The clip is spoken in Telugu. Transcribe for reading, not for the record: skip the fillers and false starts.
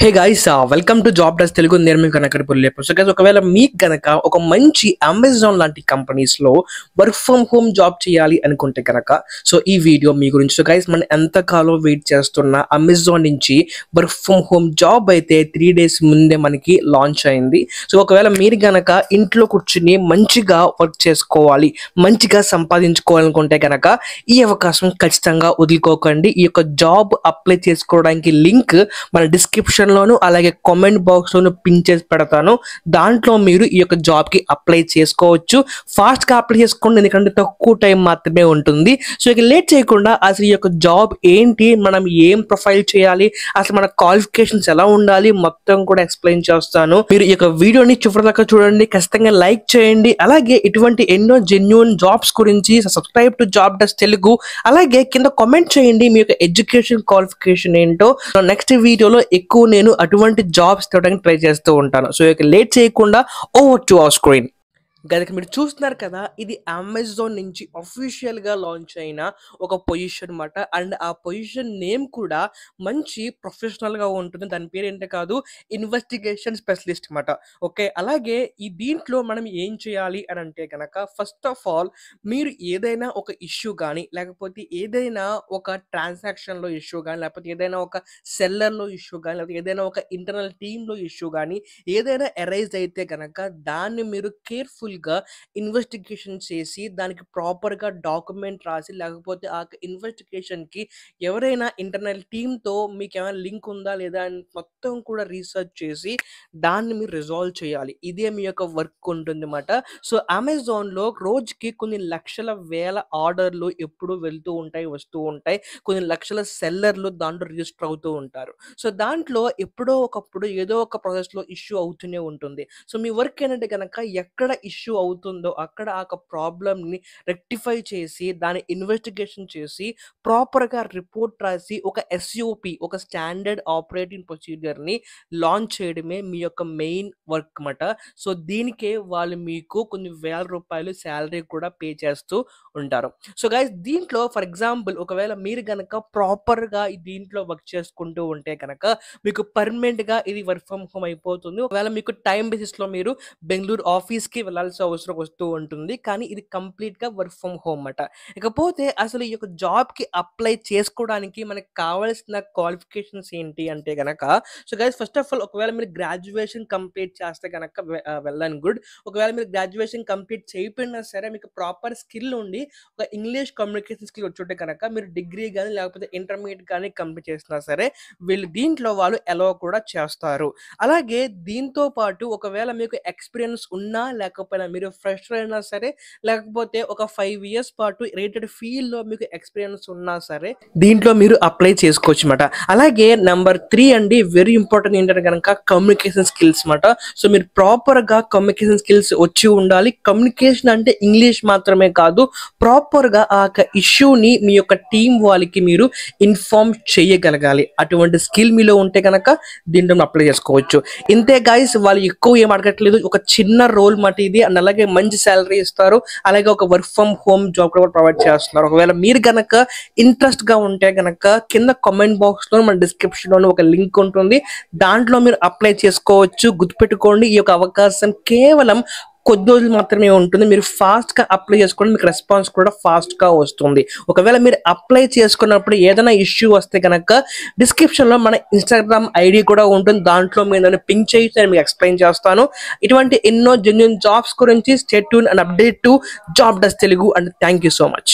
Hey guys welcome to job desk Telugu. నేను మీకు కనకడిపల్లి. సో గైస్, ఒకవేళ మీకు గనక ఒక మంచి అమెజాన్ లాంటి కంపెనీస్ లో వర్క్ ఫ్రమ్ హోమ్ జాబ్ చేయాలి అనుకుంటే కనుక సో ఈ వీడియో మీ గురించి. సో గైస్, మనం ఎంతకాలం వెయిట్ చేస్తున్న అమెజాన్ నుంచి వర్క్ ఫ్రమ్ హోమ్ జాబ్ అయితే 3 days ముందే మనకి లాంచ్ అయింది. సో ఒకవేళ మీరు గనక ఇంట్లో కూర్చుని మంచిగా వర్క్ చేసుకోవాలి, మంచిగా సంపాదించుకోవాలనుకుంటే కనుక ఈ అవకాశం ఖచ్చితంగా వదులుకోకండి. ఈ యొక్క జాబ్ అప్లై చేసుకోవడానికి లింక్ మన డిస్క్రిప్షన్ లోను అలాగే కామెంట్ బాక్స్ లోను పిన్ చేసి పెడతాను. దాంట్లో మీరు ఈ యొక్క జాబ్ కి అప్లై చేసుకోవచ్చు. ఫాస్ట్ గా అప్లై చేసుకోండి, ఎందుకంటే తక్కువ టైం మాత్రమే ఉంటుంది. సో ఇక లేట్ చేయకుండా అసలు ఈ యొక్క జాబ్ ఏంటి, మనం ఏం ప్రొఫైల్ చేయాలి, అసలు మన క్వాలిఫికేషన్స్ ఎలా ఉండాలి, మొత్తం కూడా ఎక్స్ప్లెయిన్ చేస్తాను. మీరు ఈ యొక్క వీడియోని చివరిదాకా చూడండి, ఖచ్చితంగా లైక్ చేయండి. అలాగే ఇటువంటి ఎన్నో జెన్యూన్ జాబ్స్ గురించి subscribe to job desk Telugu. అలాగే కింద కామెంట్ చేయండి మీ యొక్క ఎడ్యుకేషన్ క్వాలిఫికేషన్ ఏంటో. నెక్స్ట్ వీడియోలో ఎక్కువ నేను అటువంటి జాబ్స్ ఇవ్వడానికి ట్రై చేస్తూ ఉంటాను. సో ఇక లేట్ చేయకుండా ఓవర్ టు అవర్ స్క్రీన్. గనక మీరు చూస్తున్నారు కదా, ఇది అమెజాన్ నుంచి అఫీషియల్ గా లాంచ్ అయిన ఒక పొజిషన్ అన్నమాట. అండ్ ఆ పొజిషన్ నేమ్ కూడా మంచి ప్రొఫెషనల్ గా ఉంటుంది. దాని పేరు ఏంటో కాదు, ఇన్వెస్టిగేషన్ స్పెషలిస్ట్ అన్నమాట. ఓకే, అలాగే ఈ దీంట్లో మనం ఏం చేయాలి అని అంటే కనుక, ఫస్ట్ ఆఫ్ ఆల్ మీరు ఏదైనా ఒక ఇష్యూ కానీ, లేకపోతే ఏదైనా ఒక ట్రాన్సాక్షన్ లో ఇష్యూ కానీ, లేకపోతే ఏదైనా ఒక సెల్లర్ లో ఇష్యూ కానీ, లేకపోతే ఏదైనా ఒక ఇంటర్నల్ టీమ్ లో ఇష్యూ కానీ ఏదైనా ఎరైజ్ అయితే కనుక దాన్ని మీరు కేర్ఫుల్ గా ఇన్వెస్టిగేషన్ చేసి దానికి ప్రాపర్ గా డాక్యుమెంట్ రాసి, లేకపోతే ఆ ఇన్వెస్టిగేషన్ కి ఎవరైనా ఇంటర్నల్ టీమ్ తో మీకు ఏమైనా లింక్ ఉందా లేదా అని మొత్తం కూడా రీసెర్చ్ చేసి దాన్ని మీరు రిజాల్వ్ చేయాలి. ఇదే మీ యొక్క వర్క్ ఉంటుంది అన్నమాట. సో అమెజాన్ లో రోజుకి కొన్ని లక్షల వేల ఆర్డర్లు ఎప్పుడు వెళ్తూ ఉంటాయి, వస్తూ ఉంటాయి. కొన్ని లక్షల సెల్లర్లు దాంట్లో రిజిస్టర్ అవుతూ ఉంటారు. సో దాంట్లో ఎప్పుడో ఒకప్పుడు ఏదో ఒక ప్రాసెస్ లో ఇష్యూ అవుతూనే ఉంటుంది. సో మీ వర్క్ ఏంటంటే కనుక, ఎక్కడ ఇష్యూ అవుతుందో అక్కడ ఆ ప్రాబ్లమ్ ని రెక్టిఫై చేసి దాని ఇన్వెస్టిగేషన్ చేసి ప్రాపర్ గా రిపోర్ట్ రాసి ఒక ఎస్ఓపి, ఒక స్టాండర్డ్ ఆపరేటింగ్ ప్రొసీజర్ ని లాంచ్ చేయడమే మీ యొక్క మెయిన్ వర్క్ అన్నమాట. సో దీనికే వాళ్ళు మీకు కొన్ని వేల రూపాయలు శాలరీ కూడా పే చేస్తూ ఉంటారు. సో గైస్, దీంట్లో ఫర్ ఎగ్జాంపుల్ ఒకవేళ మీరు గనక ప్రాపర్ గా దీంట్లో వర్క్ చేసుకుంటూ ఉంటే కనుక మీకు పర్మనెంట్ గా ఇది వర్క్ ఫ్రమ్ హోమ్ అయిపోతుంది. ఒకవేళ మీకు టైం బేసిస్ లో మీరు బెంగళూరు ఆఫీస్ కి వెళ్ళాల్సిన అవసరం వస్తూ ఉంటుంది, కానీ ఇది కంప్లీట్ గా వర్క్ ఫ్రమ్ హోమ్ అన్నమాట. ఇకపోతే అసలు ఈ యొక్క జాబ్ కి అప్లై చేసుకోవడానికి మనకి కావాల్సిన క్వాలిఫికేషన్స్ ఏంటి అంటే గనక, so guys first of all ఒకవేళ మీరు గ్రాడ్యుయేషన్ కంప్లీట్ చేస్తే గనక వెల్ అండ్ గుడ్. ఒకవేళ మీరు గ్రాడ్యుయేషన్ కంప్లీట్ చేయకపోయినా సరే మీకు ప్రాపర్ స్కిల్ ఉండి ఒక ఇంగ్లీష్ కమ్యూనికేషన్ స్కిల్ వచ్చుంటే కనుక మీరు డిగ్రీ కానీ లేకపోతే ఇంటర్మీడియట్ కానీ కంప్లీట్ చేసినా సరే దీంట్లో వాళ్ళు అలౌ కూడా చేస్తారు. అలాగే దీంతో పాటు ఒకవేళ మీకు ఎక్స్పీరియన్స్ ఉన్నా లేకపోయినా, మీరు ఫ్రెషర్ అయినా సరే, లేకపోతే ఒక 5 years పాటు రేటెడ్ ఫీల్డ్ లో మీకు ఎక్స్పీరియన్స్ ఉన్నా సరే దీంట్లో మీరు అప్లై చేసుకోవచ్చు అన్నమాట. అలాగే నెంబర్ 3 అండి, వెరీ ఇంపార్టెంట్ ఏంటంటే కనుక కమ్యూనికేషన్ స్కిల్స్ అన్నమాట. సో మీరు ప్రాపర్ గా కమ్యూనికేషన్ స్కిల్స్ వచ్చి ఉండాలి. కమ్యూనికేషన్ అంటే ఇంగ్లీష్ మాత్రమే కాదు, ప్రాపర్ గా ఆ ఇష్యూని మీ యొక్క టీం వాళ్ళకి మీరు ఇన్ఫార్మ్ చేయగలగాలి. అటువంటి స్కిల్ మీలో ఉంటే కనుక దీంట్లో అప్లై చేసుకోవచ్చు. ఇంతే గైస్, వాళ్ళు ఎక్కువ ఏం అడగట్లేదు, ఒక చిన్న రోల్ మాట ఇది. అండ్ అలాగే మంచి శాలరీ ఇస్తారు, అలాగే ఒక వర్క్ ఫ్రమ్ హోమ్ జాబ్ కూడా ప్రొవైడ్ చేస్తున్నారు. ఒకవేళ మీరు గనక ఇంట్రెస్ట్ గా ఉంటే గనక కింద కామెంట్ బాక్స్ లో మన డిస్క్రిప్షన్ లో ఒక లింక్ ఉంటుంది, దాంట్లో మీరు అప్లై చేసుకోవచ్చు. గుర్తుపెట్టుకోండి, ఈ యొక్క అవకాశం కేవలం కొద్ది రోజులు మాత్రమే ఉంటుంది. మీరు ఫాస్ట్ గా అప్లై చేసుకోండి, మీకు రెస్పాన్స్ కూడా ఫాస్ట్ గా వస్తుంది. ఒకవేళ మీరు అప్లై చేసుకున్నప్పుడు ఏదైనా ఇష్యూ వస్తే కనుక డిస్క్రిప్షన్ లో మన ఇన్స్టాగ్రామ్ ఐడి కూడా ఉంటుంది, దాంట్లో మీరు నన్ను పింక్ చేసి నేను మీకు ఎక్స్ప్లెయిన్ చేస్తాను. ఇటువంటి ఎన్నో జెన్యూన్ జాబ్స్ గురించి stay tune and update to job desk Telugu. And thank you so much.